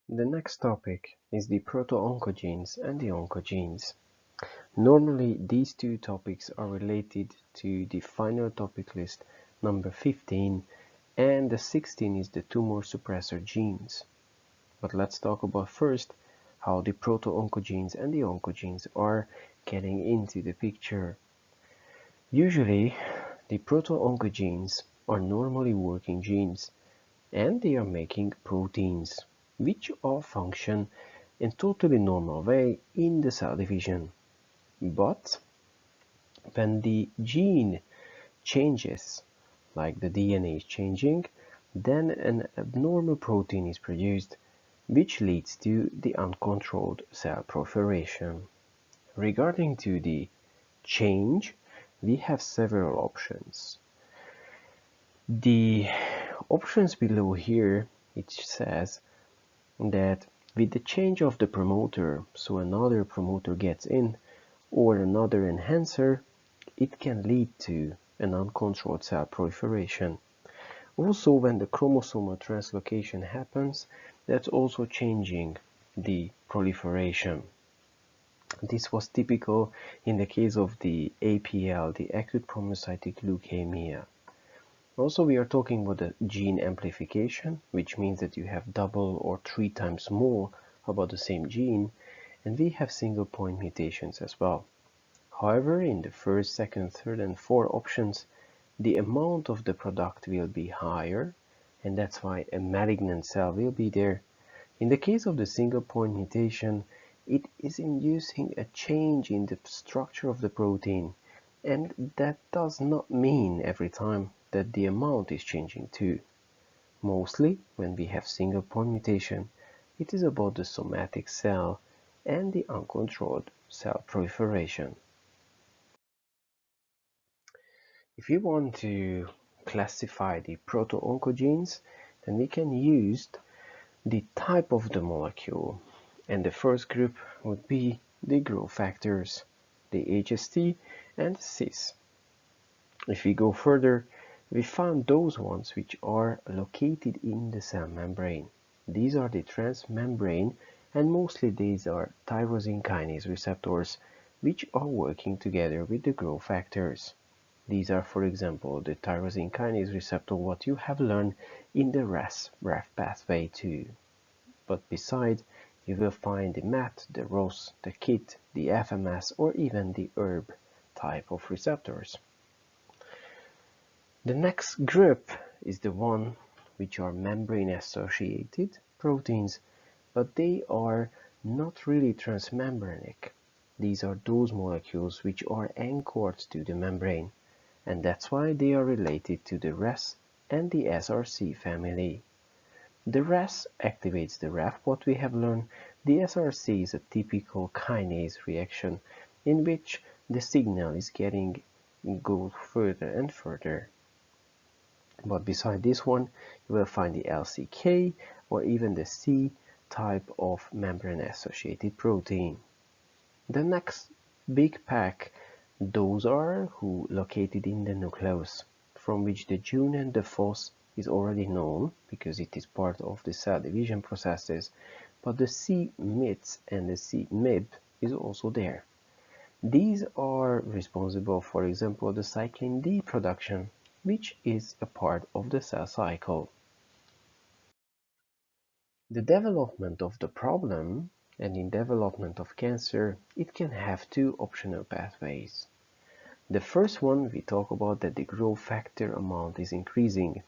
The next topic is the proto-oncogenes and the oncogenes. Normally, these two topics are related to the final topic list number 15, and the 16 is the tumor suppressor genes. But let's talk about first how the proto-oncogenes and the oncogenes are getting into the picture. Usually, the proto-oncogenes are normally working genes, and they are making proteins, which all function in totally normal way in the cell division. But when the gene changes, like the DNA is changing, then an abnormal protein is produced, which leads to the uncontrolled cell proliferation. Regarding to the change, we have several options. The options below here, it says that with the change of the promoter, so another promoter gets in, or another enhancer, it can lead to an uncontrolled cell proliferation. Also, when the chromosomal translocation happens, that's also changing the proliferation. This was typical in the case of the APL, the acute promyocytic leukemia. Also, we are talking about the gene amplification, which means that you have double or 3 times more about the same gene, and we have single point mutations as well. However, in the first, second, third, and fourth options, the amount of the product will be higher, and that's why a malignant cell will be there. In the case of the single point mutation, it is inducing a change in the structure of the protein, and that does not mean every time that the amount is changing too. Mostly, when we have single point mutation, it is about the somatic cell and the uncontrolled cell proliferation. If you want to classify the proto-oncogenes, then we can use the type of the molecule, and the first group would be the growth factors, the HST and cis. If we go further, we found those ones which are located in the cell membrane. These are the transmembrane, and mostly these are tyrosine kinase receptors which are working together with the growth factors. These are, for example, the tyrosine kinase receptor, what you have learned in the RAS-RAF pathway too. But beside, you will find the MET, the ROS, the KIT, the FMS, or even the ERB type of receptors. The next group is the one which are membrane-associated proteins, but they are not really transmembranic. These are those molecules which are anchored to the membrane, and that's why they are related to the RAS and the SRC family. The RAS activates the RAF, what we have learned. The SRC is a typical kinase reaction in which the signal is getting go further and further. But beside this one, you will find the LCK or even the C type of membrane-associated protein. The next big pack, those are who located in the nucleus, from which the Jun and the Phos is already known because it is part of the cell division processes, but the C-MITs and the C-MIB is also there. These are responsible, for example, the cyclin D production, which is a part of the cell cycle. The development of the problem, and in development of cancer, it can have two optional pathways. The first one, we talk about that the growth factor amount is increasing.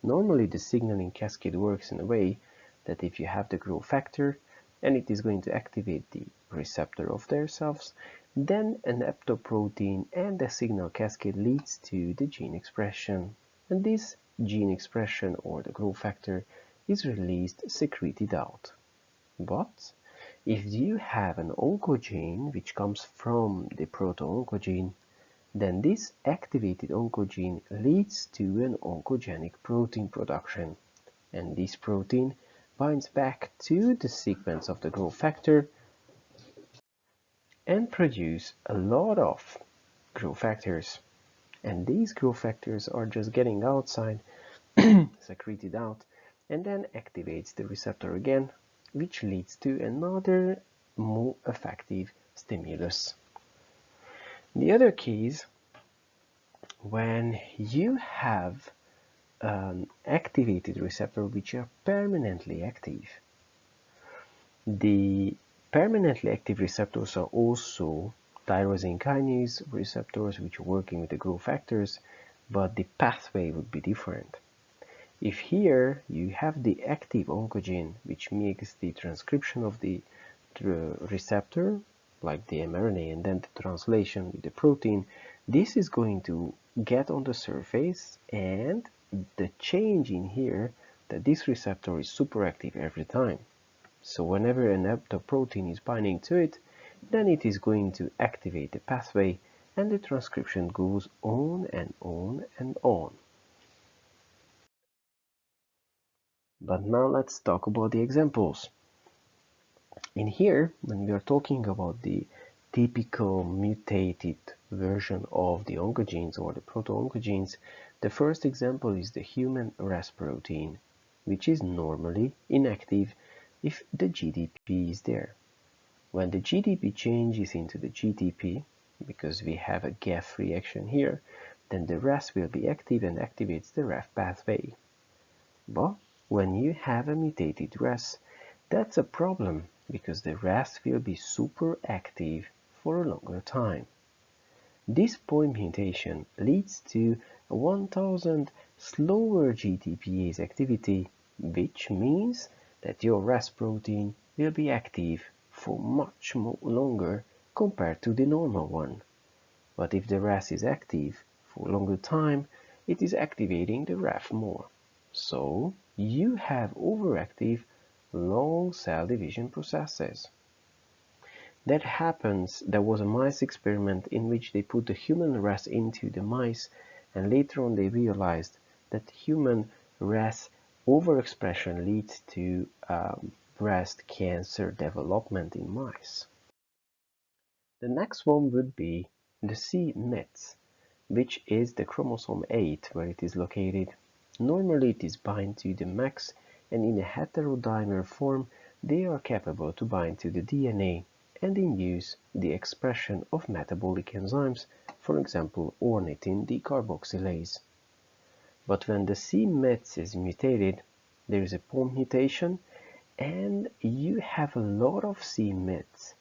Normally the signaling cascade works in a way that if you have the growth factor and it is going to activate the receptor of their cells, then an aptoprotein and the signal cascade leads to the gene expression, and this gene expression or the growth factor is released, secreted out. But if you have an oncogene which comes from the proto-oncogene, then this activated oncogene leads to an oncogenic protein production, and this protein binds back to the sequence of the growth factor and produce a lot of growth factors. And these growth factors are just getting outside, secreted out, and then activates the receptor again which leads to another more effective stimulus. The other case, when you have an activated receptor which are permanently active. The permanently active receptors are also tyrosine kinase receptors which are working with the growth factors, but the pathway would be different. If here you have the active oncogene which makes the transcription of the receptor, like the mRNA, and then the translation with the protein, this is going to get on the surface, and the change in here that this receptor is superactive every time. So whenever an epitope protein is binding to it, then it is going to activate the pathway, and the transcription goes on and on and on. But now let's talk about the examples. In here, when we are talking about the typical mutated version of the oncogenes or the proto-oncogenes, the first example is the human RAS protein, which is normally inactive if the GDP is there. When the GDP changes into the GTP, because we have a GAF reaction here, then the RAS will be active and activates the RAF pathway. But when you have a mutated RAS, that's a problem, because the RAS will be super active for a longer time. This point mutation leads to a 1000 slower GTPase activity, which means that your RAS protein will be active for much longer compared to the normal one. But if the RAS is active for a longer time, it is activating the RAF more. So you have overactive long cell division processes. That happens. There was a mice experiment in which they put the human RAS into the mice, and later on they realized that human RAS overexpression leads to breast cancer development in mice. The next one would be the c-Met, which is the chromosome 8 where it is located. Normally it is bind to the MAX, and in a heterodimer form they are capable to bind to the DNA and induce the expression of metabolic enzymes, for example ornithine decarboxylase. But when the c-Met is mutated, there is a POM mutation, and you have a lot of c-Met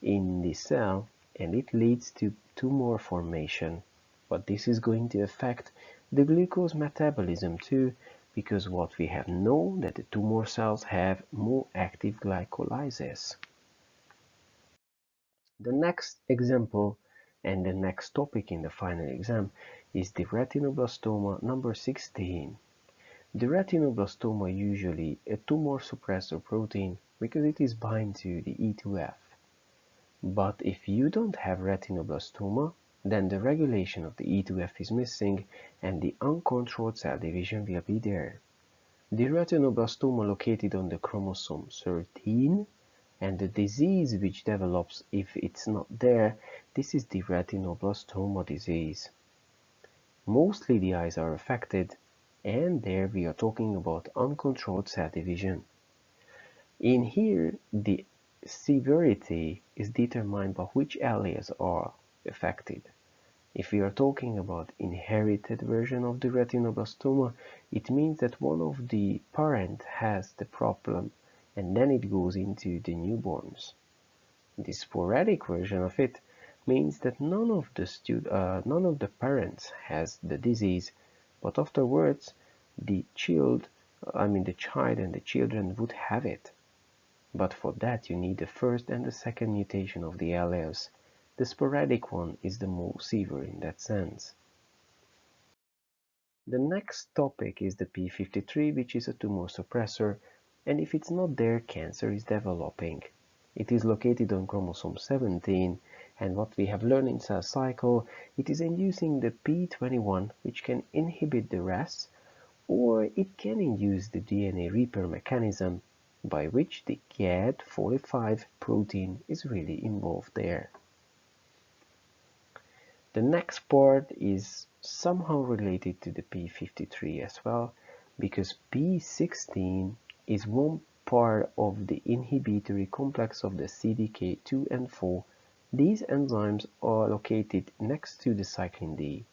in the cell, and it leads to tumor formation. But this is going to affect the glucose metabolism too, because what we have known that the tumor cells have more active glycolysis. The next example and the next topic in the final exam is the retinoblastoma number 16. The retinoblastoma usually a tumor suppressor protein because it is bind to the E2F. But if you don't have retinoblastoma, then the regulation of the E2F is missing and the uncontrolled cell division will be there. The retinoblastoma located on the chromosome 13, and the disease which develops if it's not there, this is the retinoblastoma disease. Mostly the eyes are affected, and there we are talking about uncontrolled cell division. In here, the severity is determined by which alleles are affected. If we are talking about inherited version of the retinoblastoma, it means that one of the parent has the problem, and then it goes into the newborns. The sporadic version of it means that none of the parents has the disease, but afterwards the child and the children would have it. But for that you need the first and the second mutation of the alleles. The sporadic one is the most severe in that sense. The next topic is the p53, which is a tumor suppressor, and if it's not there, cancer is developing. It is located on chromosome 17, and what we have learned in cell cycle, it is inducing the p21, which can inhibit the RAS, or it can induce the DNA repair mechanism, by which the GAD45 protein is really involved there. The next part is somehow related to the p53 as well, because p16 is one part of the inhibitory complex of the CDK2 and 4. These enzymes are located next to the cyclin D.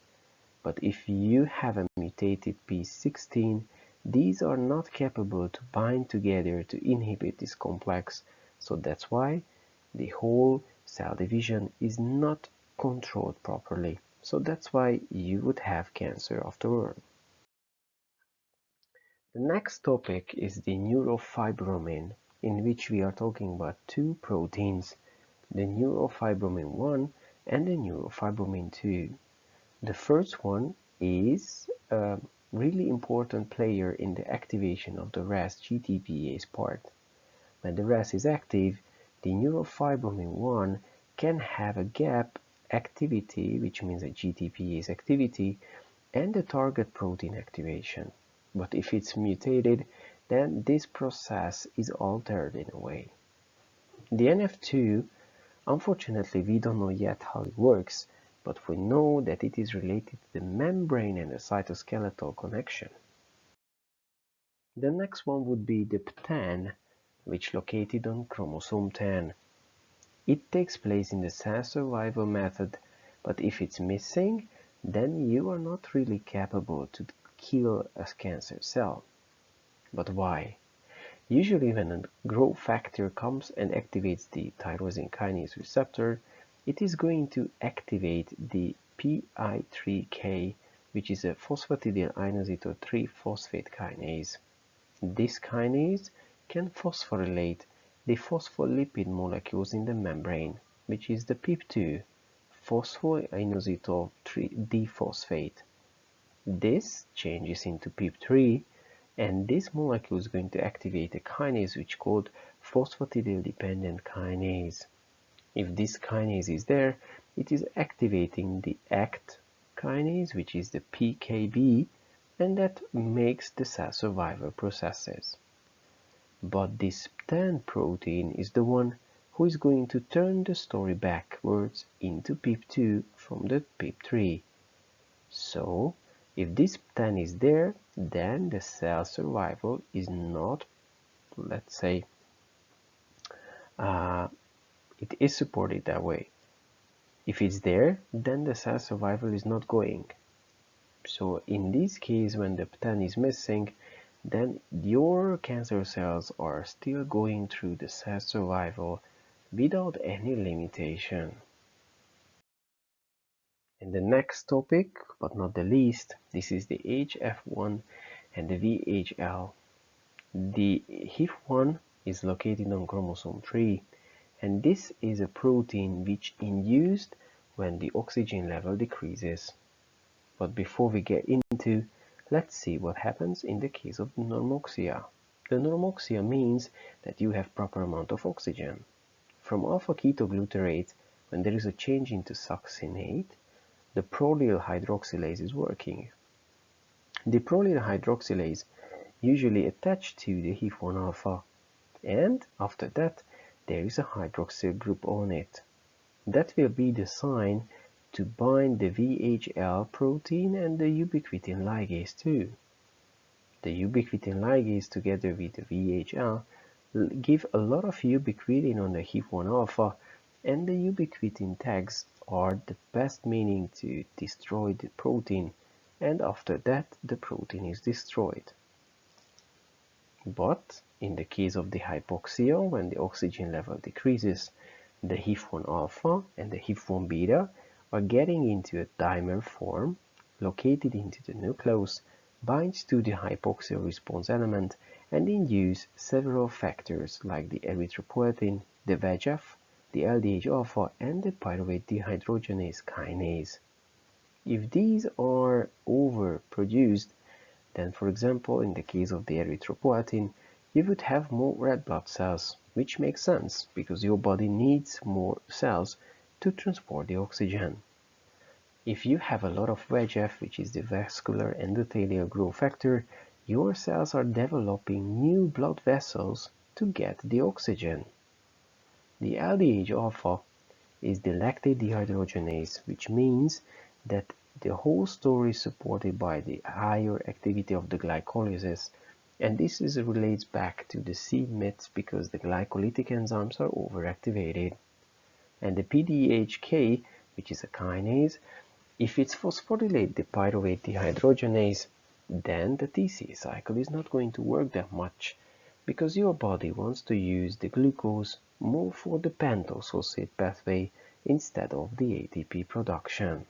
But if you have a mutated P16, these are not capable to bind together to inhibit this complex, so that's why the whole cell division is not controlled properly. So that's why you would have cancer afterward. The next topic is the neurofibromin, in which we are talking about two proteins, the neurofibromin 1 and the neurofibromin 2. The first one is a really important player in the activation of the RAS GTPase part. When the RAS is active, the neurofibromin 1 can have a gap activity, which means a GTPase activity, and the target protein activation. But if it's mutated, then this process is altered in a way. The NF2, unfortunately, we don't know yet how it works, but we know that it is related to the membrane and the cytoskeletal connection. The next one would be the PTEN, which is located on chromosome 10. It takes place in the cell survival method, but if it's missing, then you are not really capable to kill a cancer cell. But why? Usually when a growth factor comes and activates the tyrosine kinase receptor, it is going to activate the PI3K, which is a phosphatidylinositol 3-phosphate kinase. This kinase can phosphorylate the phospholipid molecules in the membrane, which is the PIP2, phosphoinositol 3-D-phosphate. This changes into PIP3, and this molecule is going to activate a kinase which is called phosphatidyl-dependent kinase. If this kinase is there, it is activating the ACT kinase, which is the PKB, and that makes the cell survival processes. But this PTEN protein is the one who is going to turn the story backwards into PIP2 from the PIP3. So, if this PTEN is there, then the cell survival is not, let's say, it is supported that way. If it's there, then the cell survival is not going. So in this case, when the PTEN is missing, then your cancer cells are still going through the cell survival without any limitation. And the next topic, but not the least, this is the HF1 and the VHL. The HIF1 is located on chromosome 3, and this is a protein which induced when the oxygen level decreases. But before we get into, let's see what happens in the case of normoxia. The normoxia means that you have proper amount of oxygen. From alpha-ketoglutarate, when there is a change into succinate, the prolyl hydroxylase is working. The prolyl hydroxylase usually attached to the HIF1 alpha, and after that there is a hydroxyl group on it. That will be the sign to bind the VHL protein and the ubiquitin ligase too. The ubiquitin ligase together with the VHL give a lot of ubiquitin on the HIF1 alpha, and the ubiquitin tags are the best meaning to destroy the protein, and after that the protein is destroyed. But in the case of the hypoxia, when the oxygen level decreases, the HIF1 alpha and the HIF1 beta are getting into a dimer form located into the nucleus, binds to the hypoxia response element, and induce several factors like the erythropoietin, the VEGF, the LDH alpha, and the pyruvate dehydrogenase kinase. If these are overproduced, then for example in the case of the erythropoietin, you would have more red blood cells, which makes sense because your body needs more cells to transport the oxygen. If you have a lot of VEGF, which is the vascular endothelial growth factor, your cells are developing new blood vessels to get the oxygen. The LDH alpha is the lactate dehydrogenase, which means that the whole story is supported by the higher activity of the glycolysis, And this relates back to the seed myths because the glycolytic enzymes are overactivated. And the PDHK, which is a kinase, if it's phosphorylate the pyruvate dehydrogenase, then the TCA cycle is not going to work that much because your body wants to use the glucose more for the pentose phosphate pathway instead of the ATP production.